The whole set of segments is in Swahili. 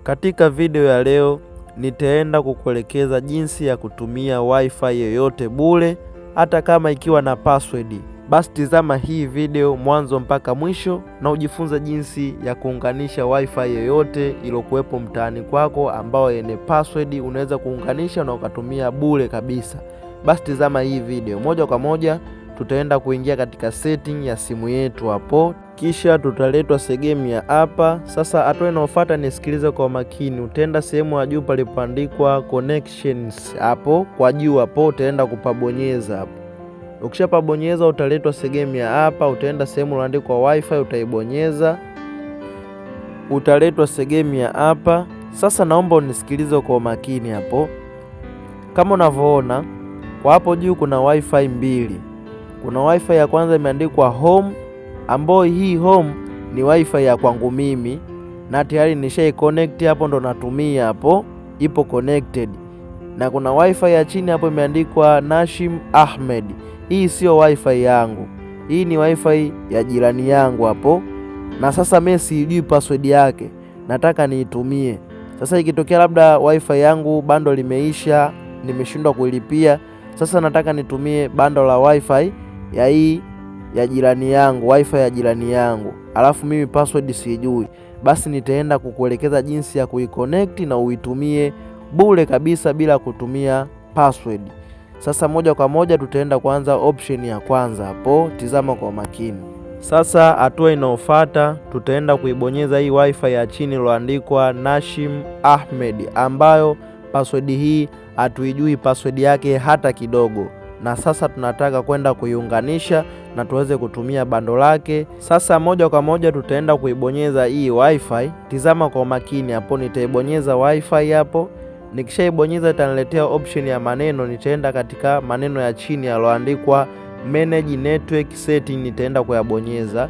Katika video ya leo nitaenda kukuelekeza jinsi ya kutumia wifi yoyote bure, hata kama ikiwa na password. Basi tizama hii video mwanzo mpaka mwisho na ujifunze jinsi ya kuunganisha wifi yoyote iliyokuwepo mtaani kwako ambao yenye password. Unaweza kuunganisha na ukatumia bure kabisa. Basi tizama hii video moja kwa moja. Tutaenda kuingia katika setting ya simu yetu hapo, kisha tutaletwa sehemu ya hapa. Sasa hatua inayofuata nisikilize kwa makini. Utaenda sehemu ya juu palipoandikwa connections, hapo kwa juu hapo utaenda kupabonyeza hapo. Ukishapabonyeza utaletwa sehemu ya hapa, utaenda sehemu iliyoandikwa wifi, utaibonyeza, utaletwa sehemu ya hapa. Sasa naomba unisikilize kwa makini hapo. Kama unavyoona kwa hapo juu kuna wifi mbili. Kuna wifi ya kwanza imeandikwa home, ambayo hii home ni wifi ya kwangu mimi na tayari nishai connect hapo, ndo natumia hapo, ipo connected. Na kuna wifi ya chini hapo imeandikwa Nashim Ahmed. Hii sio wifi yangu, hii ni wifi ya jirani yangu hapo, na sasa mimi sijui password yake, nataka niitumie. Sasa ikitokea labda wifi yangu bando limeisha, nimeshindwa kuilipia, sasa nataka nitumie bando la wifi ya hii ya jirani yangu, wifi ya jirani yangu, alafu mimi password sijui, basi nitaenda kukuelekeza jinsi ya kuiconnect na uitumie bure kabisa bila kutumia password. Sasa moja kwa moja tutaenda kwanza option ya kwanza hapo, tizama kwa makini. Sasa hatua inayofuata tutaenda kuibonyeza hii wifi ya chini iliyoandikwa Nashim Ahmed, ambayo password hii hatuijui password yake hata kidogo, na sasa tunataka kwenda kuiunganisha na tuweze kutumia bando lake. Sasa moja kwa moja tutaenda kuibonyeza hii wifi, tizama kwa makini hapo. Nitaibonyeza wifi hapo, nikishaibonyeza itaniletea option ya maneno. Nitaenda katika maneno ya chini yaloandikwa manage network setting, nitaenda kuyabonyeza,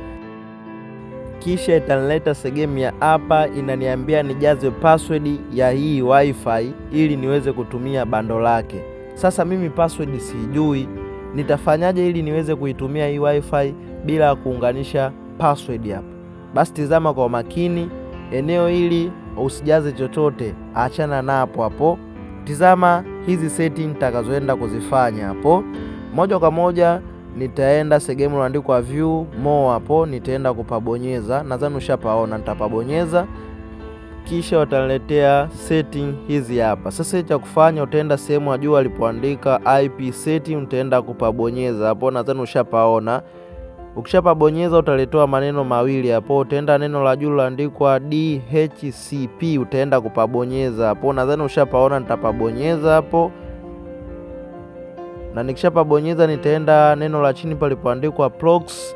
kisha itanileta sehemu ya hapa, inaniambia nijaze password ya hii wifi ili niweze kutumia bando lake. Sasa mimi password sijui, nitafanyaje ili niweze kuitumia hii wifi bila kuunganisha password hapa? Basi tizama kwa makini eneo hili, usijaze chochote, achana napo hapo. Tizama hizi setting nitakazoenda kuzifanya hapo. Moja kwa moja nitaenda sehemu iliyoandikwa view more hapo, nitaenda kupabonyeza, nadhani ushapaona, nitapabonyeza kisha wataletea setting hizi hapa. Sasa cha kufanya utaenda sehemu ya juu alipoandika IP setting, utaenda kupabonyeza hapo, nadhani ushapaona. Ukishapabonyeza utaletewa maneno mawili hapo, utaenda neno la juu liloandikwa DHCP, utaenda kupabonyeza hapo, nadhani ushapaona, nitapabonyeza hapo. Na nikishapabonyeza nitaenda neno la chini palipoandikwa prox,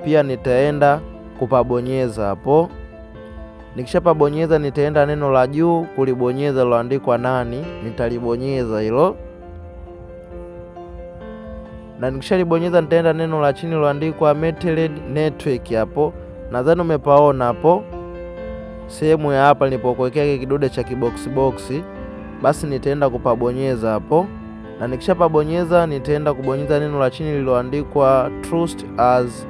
pia nitaenda kupabonyeza hapo. Nikishapabonyeza nitaenda neno la juu kulibonyeza liloandikwa nani, nitalibonyeza hilo. Na nikishalibonyeza nitaenda neno la chini liloandikwa metered network hapo, nadhani umepaona hapo sehemu ya hapa nilipokuwekea kidude cha box. Basi nitaenda kupabonyeza hapo, na nikishapabonyeza nitaenda kubonyeza neno la chini lililoandikwa trust as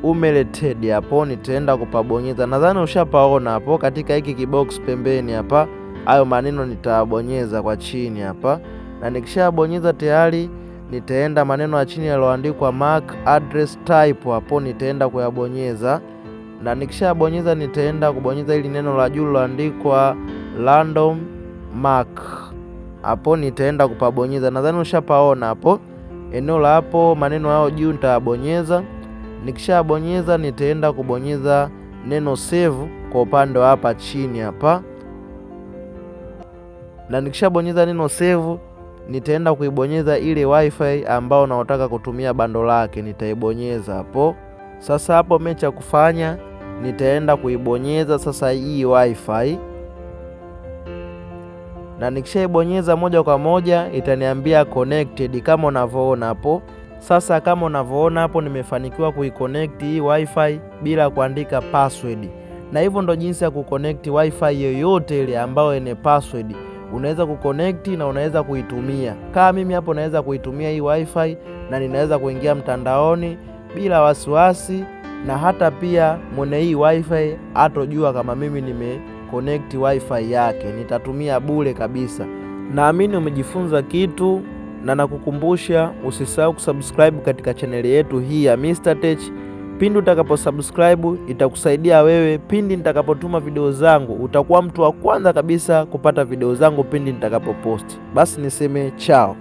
umeleted hapo, nitaenda kupabonyeza, nadhani ushapaona hapo katika hiki kibox pembeni hapa, hayo maneno nitabonyeza kwa chini hapa. Na nikishabonyeza tayari nitaenda maneno ya chini yaliyoandikwa MAC address type hapo, nitaenda kuyabonyeza. Na nikishabonyeza nitaenda kubonyeza ili neno la juu liloandikwa random MAC hapo, nitaenda kupabonyeza, nadhani ushapaona hapo eneo la hapo maneno yao juu, nitabonyeza. Nikishabonyeza nitaenda kubonyeza neno save kwa upande wa hapa chini hapa, na nikishabonyeza neno save nitaenda kuibonyeza ile wifi ambao naotaka kutumia bando lake, nitaibonyeza hapo. Sasa hapo mimi cha kufanya nitaenda kuibonyeza sasa hii wifi, na nikishaibonyeza moja kwa moja itaniambia connected kama unavyoona hapo. Sasa kama unavyoona hapo nimefanikiwa kuiconnect hii wifi bila kuandika password, na hivyo ndo jinsi ya kuconnect wifi yoyote ile ambayo ina password. Unaweza kuconnect na unaweza kuitumia. Kama mimi hapo naweza kuitumia hii wifi na ninaweza kuingia mtandaoni bila wasiwasi, na hata pia mwenye hii wifi hatojua kama mimi connect wifi yake, nitatumia bure kabisa. Naamini umejifunza kitu, na nakukumbusha usisahau kusubscribe katika chaneli yetu hii ya Mr Tech. Pindi utakaposubscribe itakusaidia wewe, pindi nitakapotuma video zangu utakuwa mtu wa kwanza kabisa kupata video zangu pindi nitakapopost. Basi niseme chao.